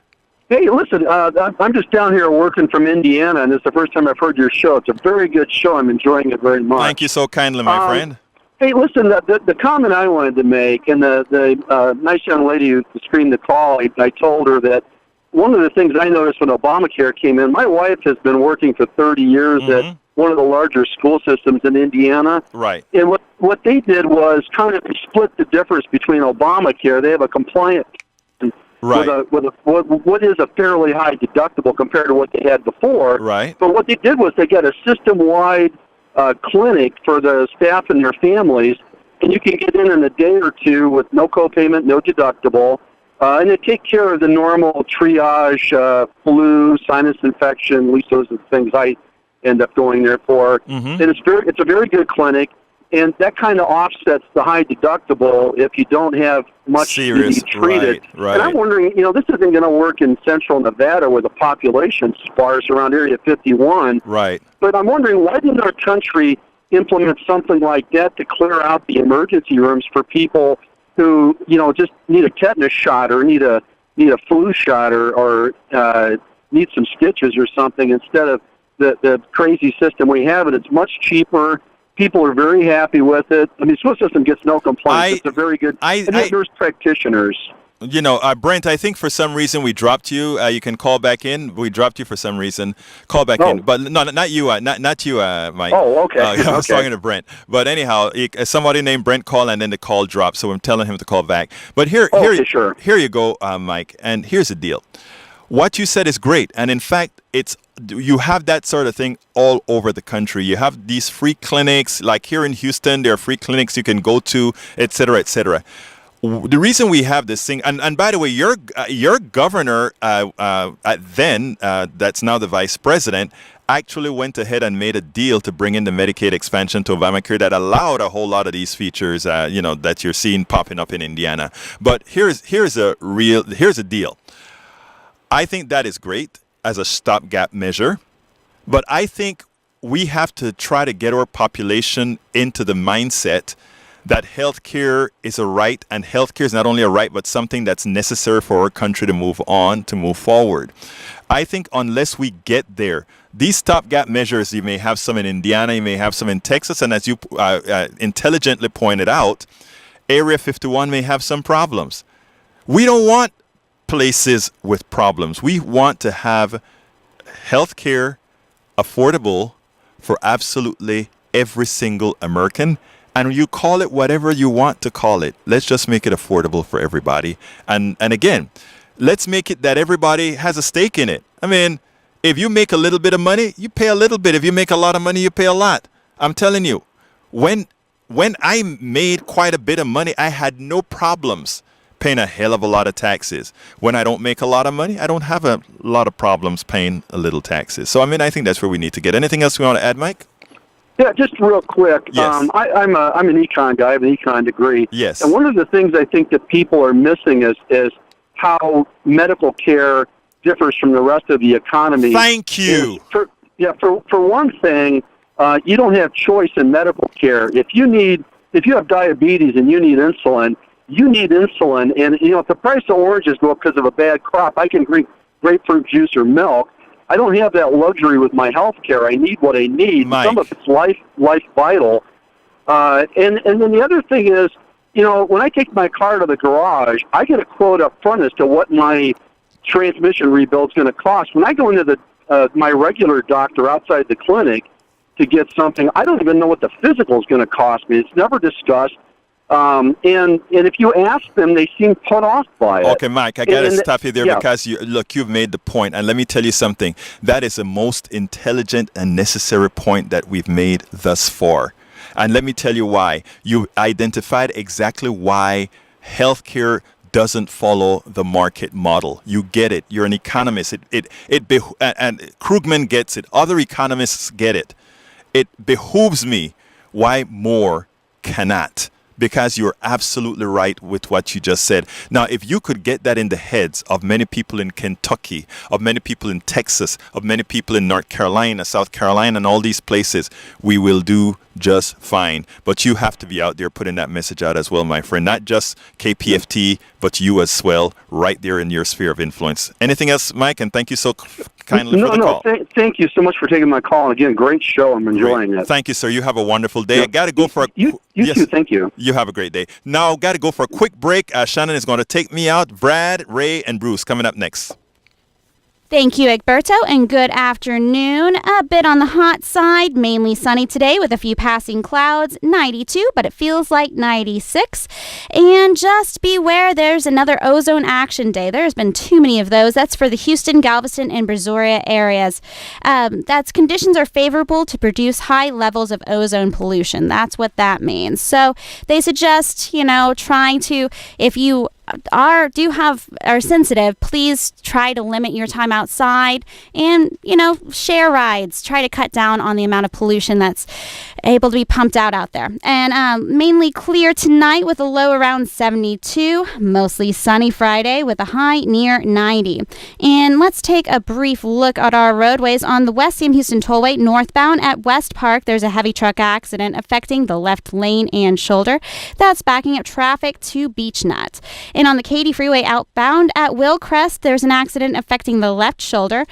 Hey, listen, I'm just down here working from Indiana, and it's the first time I've heard your show. It's a very good show. I'm enjoying it very much.
Thank you so kindly, my friend.
Hey, listen, the comment I wanted to make, and the nice young lady who screened the call, I told her that one of the things I noticed when Obamacare came in, my wife has been working for 30 years at one of the larger school systems in Indiana.
Right.
And what they did was kind of split the difference between Obamacare. They have a compliant with what is a fairly high deductible compared to what they had before.
Right.
But what they did was they got a system-wide clinic for the staff and their families, and you can get in a day or two with no copayment, no deductible, and they take care of the normal triage, flu, sinus infection, at least those are the things I end up going there for. And it's a very good clinic, and that kind of offsets the high deductible if you don't have much to be treated.
Right.
And I'm wondering, this isn't going to work in central Nevada where the population sparse around Area 51.
Right.
But I'm wondering, why didn't our country implement something like that to clear out the emergency rooms for people who, just need a tetanus shot or need a flu shot or need some stitches or something, instead of the crazy system we have? And it's much cheaper. People are very happy with it. I mean, the school system gets no complaints. It's a very good. And there's practitioners.
Brent, I think for some reason we dropped you. You can call back in. We dropped you for some reason. Call back in. But no, not you. Not you, Mike.
Oh, okay.
I was talking to Brent. But anyhow, somebody named Brent called, and then the call dropped. So I'm telling him to call back. But here you go, Mike. And here's the deal. What you said is great. And in fact, you have that sort of thing all over the country. You have these free clinics, like here in Houston, there are free clinics you can go to, et cetera, et cetera. The reason we have this thing, and by the way, your governor that's now the vice president, actually went ahead and made a deal to bring in the Medicaid expansion to Obamacare that allowed a whole lot of these features, that you're seeing popping up in Indiana. But here's a deal. I think that is great as a stopgap measure, but I think we have to try to get our population into the mindset that healthcare is a right, and healthcare is not only a right, but something that's necessary for our country to move on, to move forward. I think unless we get there, these stopgap measures, you may have some in Indiana, you may have some in Texas, and as you intelligently pointed out, Area 51 may have some problems. We don't want places with problems. We want to have healthcare affordable for absolutely every single American. And you call it whatever you want to call it. Let's just make it affordable for everybody. And again, let's make it that everybody has a stake in it. I mean, if you make a little bit of money, you pay a little bit. If you make a lot of money, you pay a lot. I'm telling you, when I made quite a bit of money, I had no problems paying a hell of a lot of taxes. When I don't make a lot of money, I don't have a lot of problems paying a little taxes. So, I mean, I think that's where we need to get. Anything else we want to add, Mike?
Yeah, just real quick.
Yes.
I'm an econ guy. I have an econ degree.
Yes.
And one of the things I think that people are missing is how medical care differs from the rest of the economy.
Thank you.
For one thing, you don't have choice in medical care. If you have diabetes and you need insulin, and if the price of oranges go up because of a bad crop, I can drink grapefruit juice or milk. I don't have that luxury with my health care. I need what I need.
Mike.
Some of it's life vital. And then the other thing is, when I take my car to the garage, I get a quote up front as to what my transmission rebuild is going to cost. When I go into my regular doctor outside the clinic to get something, I don't even know what the physical is going to cost me. It's never discussed. And if you ask them, they seem put off by it.
Okay, Mike, I got to stop you there because you've made the point. And let me tell you something. That is the most intelligent and necessary point that we've made thus far. And let me tell you why. You identified exactly why healthcare doesn't follow the market model. You get it. You're an economist. And Krugman gets it. Other economists get it. It behooves me why more cannot. Because you're absolutely right with what you just said. Now, if you could get that in the heads of many people in Kentucky, of many people in Texas, of many people in North Carolina, South Carolina, and all these places, we will do just fine. But you have to be out there putting that message out as well, my friend. Not just KPFT, but you as well, right there in your sphere of influence. Anything else, Mike? And thank you so kindly for the call.
Thank you so much for taking my call. Again, great show. I'm enjoying it.
Thank you, sir. You have a wonderful day. I got to go for
You too. Thank you.
You have a great day. Now, got to go for a quick break. Shannon is going to take me out. Brad, Ray, and Bruce coming up next.
Thank you, Egberto, and good afternoon. A bit on the hot side, mainly sunny today with a few passing clouds, 92, but it feels like 96. And just beware, there's another ozone action day. There's been too many of those. That's for the Houston, Galveston, and Brazoria areas. That's conditions are favorable to produce high levels of ozone pollution. That's what that means. So they suggest, trying to, if you are sensitive, please try to limit your time outside and, share rides. Try to cut down on the amount of pollution that's able to be pumped out there. And mainly clear tonight with a low around 72. Mostly sunny Friday with a high near 90. And let's take a brief look at our roadways. On the West Sam Houston Tollway northbound at West Park, there's a heavy truck accident affecting the left lane and shoulder. That's backing up traffic to Beechnut. And on the Katy Freeway outbound at Willcrest, there's an accident affecting the left shoulder.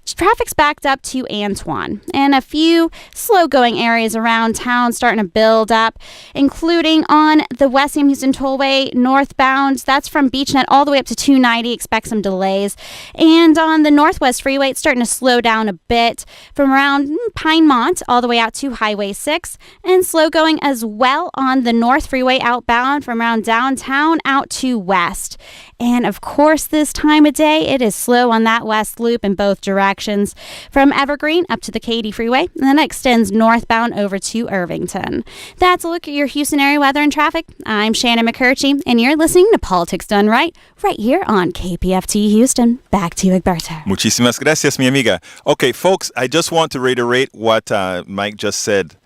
Traffic's backed up to Antoine, and a few slow-going areas around town starting to build up, including on the West Sam Houston Tollway northbound. That's from Beechnut all the way up to 290. Expect some delays. And on the Northwest Freeway, it's starting to slow down a bit from around Pinemont all the way out to Highway 6, and slow-going as well on the North Freeway outbound from around downtown out to West. And of course, this time of day, it is slow on that West Loop in both directions from Evergreen up to the Katy Freeway, and then it extends northbound over to Irvington. That's a look at your Houston area weather and traffic. I'm Shannon McCurchie, and you're listening to Politics Done Right here on KPFT Houston. Back to you, Egberto.
Muchísimas gracias, mi amiga. Okay, folks, I just want to reiterate what Mike just said.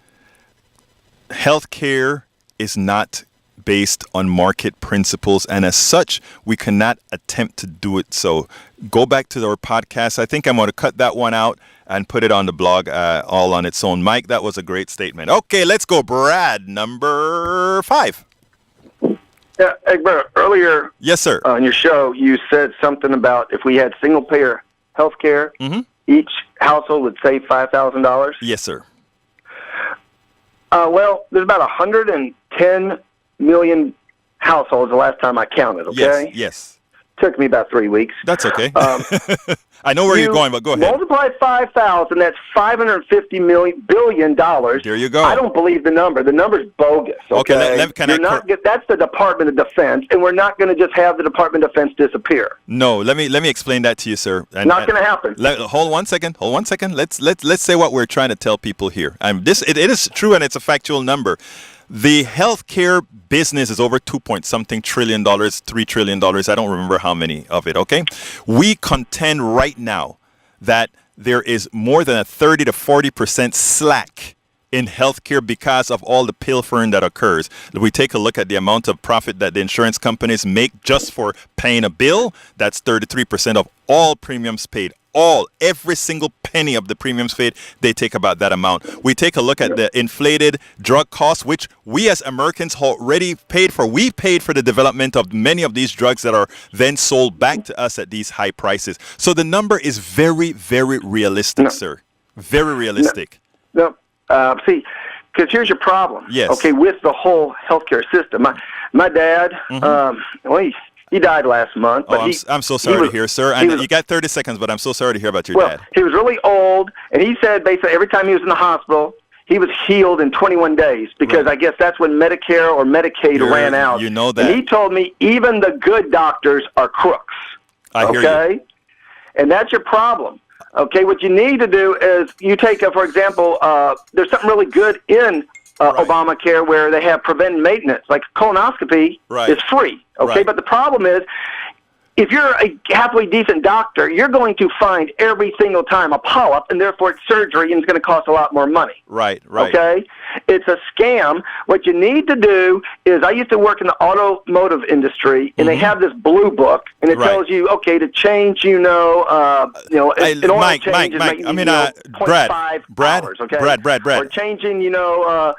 Healthcare is not based on market principles, and as such, we cannot attempt to do it. So go back to our podcast. I think I'm going to cut that one out and put it on the blog all on its own. Mike, that was a great statement. Okay, let's go. Brad, number 5.
Yeah, Egbert, earlier
yes, sir.
On your show, you said something about if we had single-payer health care, each household would save $5,000.
Yes, sir.
Well, there's about 110 million households the last time I counted, okay?
Yes.
Took me about 3 weeks.
That's okay. I know where you're going, but go ahead.
Multiply 5,000, that's $550 billion.
There you go.
I don't believe the number. The number's bogus. Okay, that's the Department of Defense, and we're not going to just have the Department of Defense disappear.
No, let me explain that to you, sir.
Not going to happen.
Hold one second. Let's say what we're trying to tell people here. It is true, and it's a factual number. The healthcare business is over $2.something trillion, $3 trillion. I don't remember how many of it, okay? We contend right now that there is more than a 30 to 40% slack in healthcare because of all the pilfering that occurs. If we take a look at the amount of profit that the insurance companies make just for paying a bill, that's 33% of all premiums paid. Every single penny of the premiums paid, they take about that amount. We take a look at the inflated drug costs, which we as Americans already paid for. We paid for the development of many of these drugs that are then sold back to us at these high prices. So the number is very, very realistic, sir. Very realistic.
No. See, because here's your problem.
Yes.
Okay, with the whole healthcare system. My dad, he died last month. But
I'm so sorry to hear, sir. And you got 30 seconds, but I'm so sorry to hear about your dad.
He was really old, and he said basically every time he was in the hospital, he was healed in 21 days because I guess that's when Medicare or Medicaid ran out.
You know that.
And he told me even the good doctors are crooks.
I hear you.
And that's your problem. Okay, what you need to do is you take, for example, there's something really good in Obamacare where they have preventive maintenance, like colonoscopy is free. Okay, but the problem is, if you're a halfway decent doctor, you're going to find every single time a polyp, and therefore it's surgery, and it's going to cost a lot more money.
Right.
Okay? It's a scam. What you need to do is, I used to work in the automotive industry, and they have this blue book, and it tells you, okay, to change, an oil change is making, Brad, hours, okay?
Brad.
Or changing, the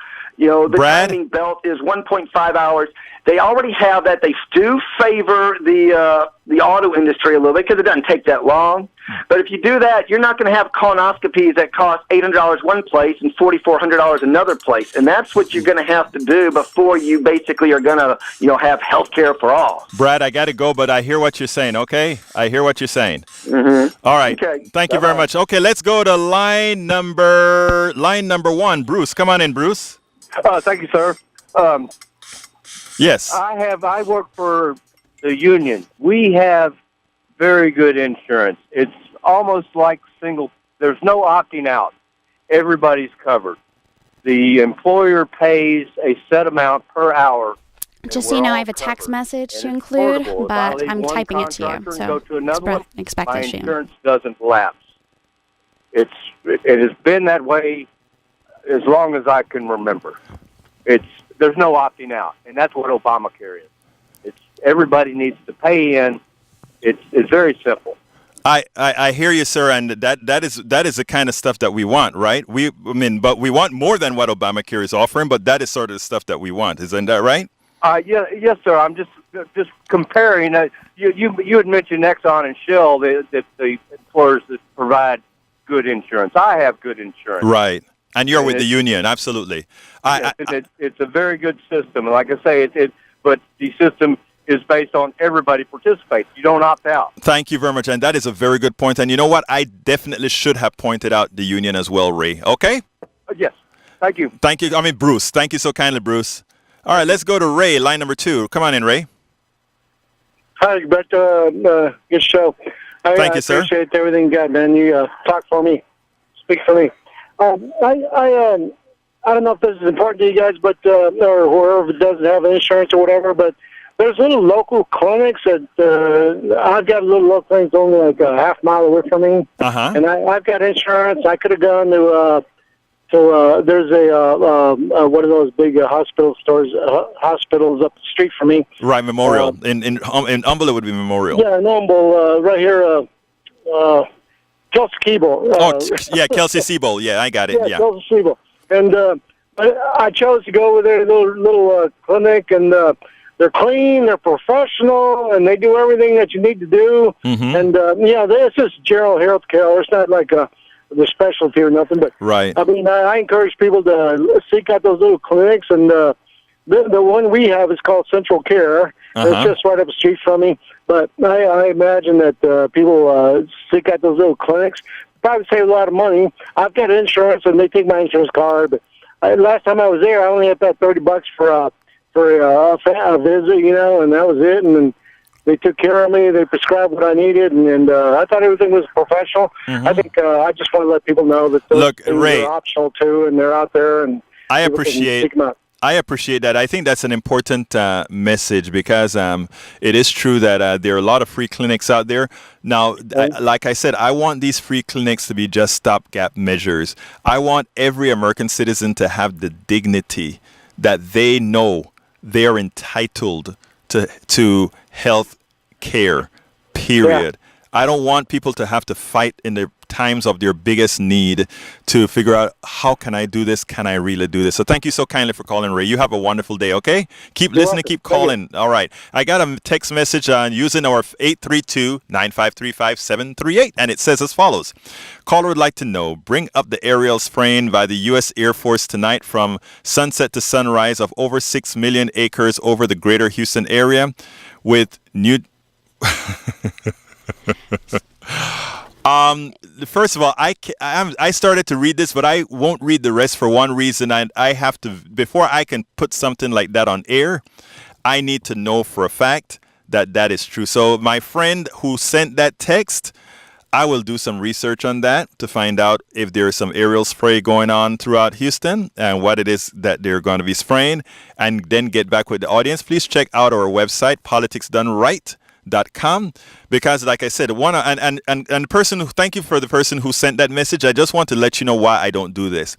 timing belt is 1.5 hours. They already have that. They do favor the auto industry a little bit because it doesn't take that long. But if you do that, you're not going to have colonoscopies that cost $800 one place and $4,400 another place. And that's what you're going to have to do before you basically are going to, have health care for all.
Brad, I got to go, but I hear what you're saying, okay? I hear what you're saying.
Mm-hmm.
All right.
Okay.
Thank you very much. Okay, let's go to line number 1. Bruce, come on in, Bruce.
Thank you, sir.
Yes.
I work for the union. We have very good insurance. It's almost like there's no opting out. Everybody's covered. The employer pays a set amount per hour.
Just so you know, I have a text message to include, but I'm typing it to you. So expect
my
it soon.
Insurance doesn't lapse. It has been that way as long as I can remember. There's no opting out, and that's what Obamacare is. Everybody needs to pay in. It's very simple.
I hear you, sir, and that is the kind of stuff that we want, right? But we want more than what Obamacare is offering, but that is sort of the stuff that we want. Isn't that right?
Yes, sir. I'm just comparing. You had mentioned Exxon and Shell that the employers that provide good insurance. I have good insurance.
Right. And you're with the union, absolutely.
It's a very good system. Like I say, but the system is based on everybody participates. You don't opt out.
Thank you very much. And that is a very good point. And you know what? I definitely should have pointed out the union as well, Ray. Okay?
Yes. Thank you.
Thank you. Bruce. Thank you so kindly, Bruce. All right, let's go to Ray, line number 2. Come on in, Ray.
Hi, but good show.
Thank you, sir.
I appreciate everything you got, man. You talk for me. Speak for me. I don't know if this is important to you guys, but or whoever doesn't have insurance or whatever, but there's little local clinics that I've got a little local clinic only like a half mile away from me, and I've got insurance. I could have gone to there's one of those big hospitals up the street from me.
Right, Memorial in Humble it would be Memorial.
Yeah, in Humble, right here. Kelsey Siebel.
Kelsey Siebel. Yeah, I got it. Yeah.
Kelsey Siebel. And I chose to go over there to their little clinic, and they're clean, they're professional, and they do everything that you need to do. Mm-hmm. And this is general health care. It's not like the specialty or nothing, but
right.
I mean, I encourage people to seek out those little clinics, and the one we have is called Central Care. It's just right up the street from me. But I imagine that people stick at those little clinics probably save a lot of money. I've got insurance, and they take my insurance card. But last time I was there, I only had about $30 for a visit, and that was it. And then they took care of me. They prescribed what I needed, and I thought everything was professional. I think I just want to let people know that those things
Ray,
are optional too, and they're out there. And
I appreciate that. I think that's an important message because it is true that there are a lot of free clinics out there. Now, like I said, I want these free clinics to be just stopgap measures. I want every American citizen to have the dignity that they know they are entitled to health care, period. I don't want people to have to fight in the times of their biggest need to figure out, how can I do this? Can I really do this? So thank you so kindly for calling, Ray. You have a wonderful day, okay? Keep listening, keep calling. All right. I got a text message using our 832-953-5738, and it says as follows. Caller would like to know, bring up the aerial spraying by the U.S. Air Force tonight from sunset to sunrise of over 6 million acres over the greater Houston area with new... First of all, I started to read this, but I won't read the rest for one reason. I have to, before I can put something like that on air, I need to know for a fact that that is true. So my friend who sent that text, I will do some research on that to find out if there is some aerial spray going on throughout Houston and what it is that they're going to be spraying, and then get back with the audience. Please check out our website, politicsdoneright.com, because like I said, and person who, thank you for the person who sent that message. I just want to let you know why I don't do this.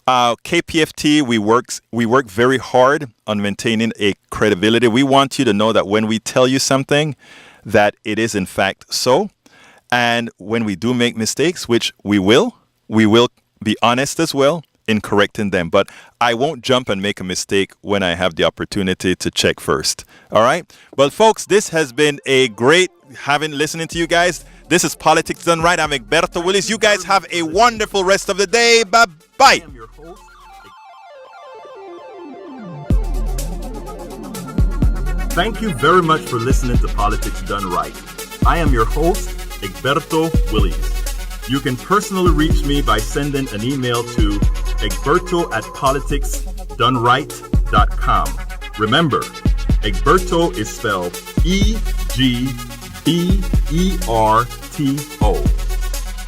KPFT, we work very hard on maintaining a credibility. We want you to know that when we tell you something, that it is in fact so. And when we do make mistakes, which we will be honest as well in correcting them. But I won't jump and make a mistake when I have the opportunity to check first. All right. But folks, this has been a great listening to you guys. This is Politics Done Right. I'm Egberto Willis. You guys have a wonderful rest of the day. Bye-bye.
Thank you very much for listening to Politics Done Right. I am your host, Egberto Willis. You can personally reach me by sending an email to egberto@politicsdoneright.com. Remember, Egberto is spelled E-G-B-E-R-T-O.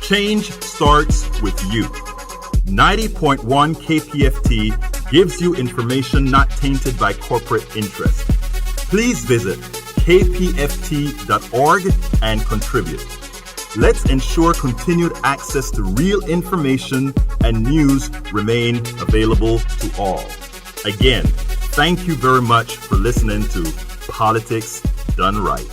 Change starts with you. 90.1 KPFT gives you information not tainted by corporate interest. Please visit kpft.org and contribute. Let's ensure continued access to real information and news remain available to all. Again, thank you very much for listening to Politics Done Right.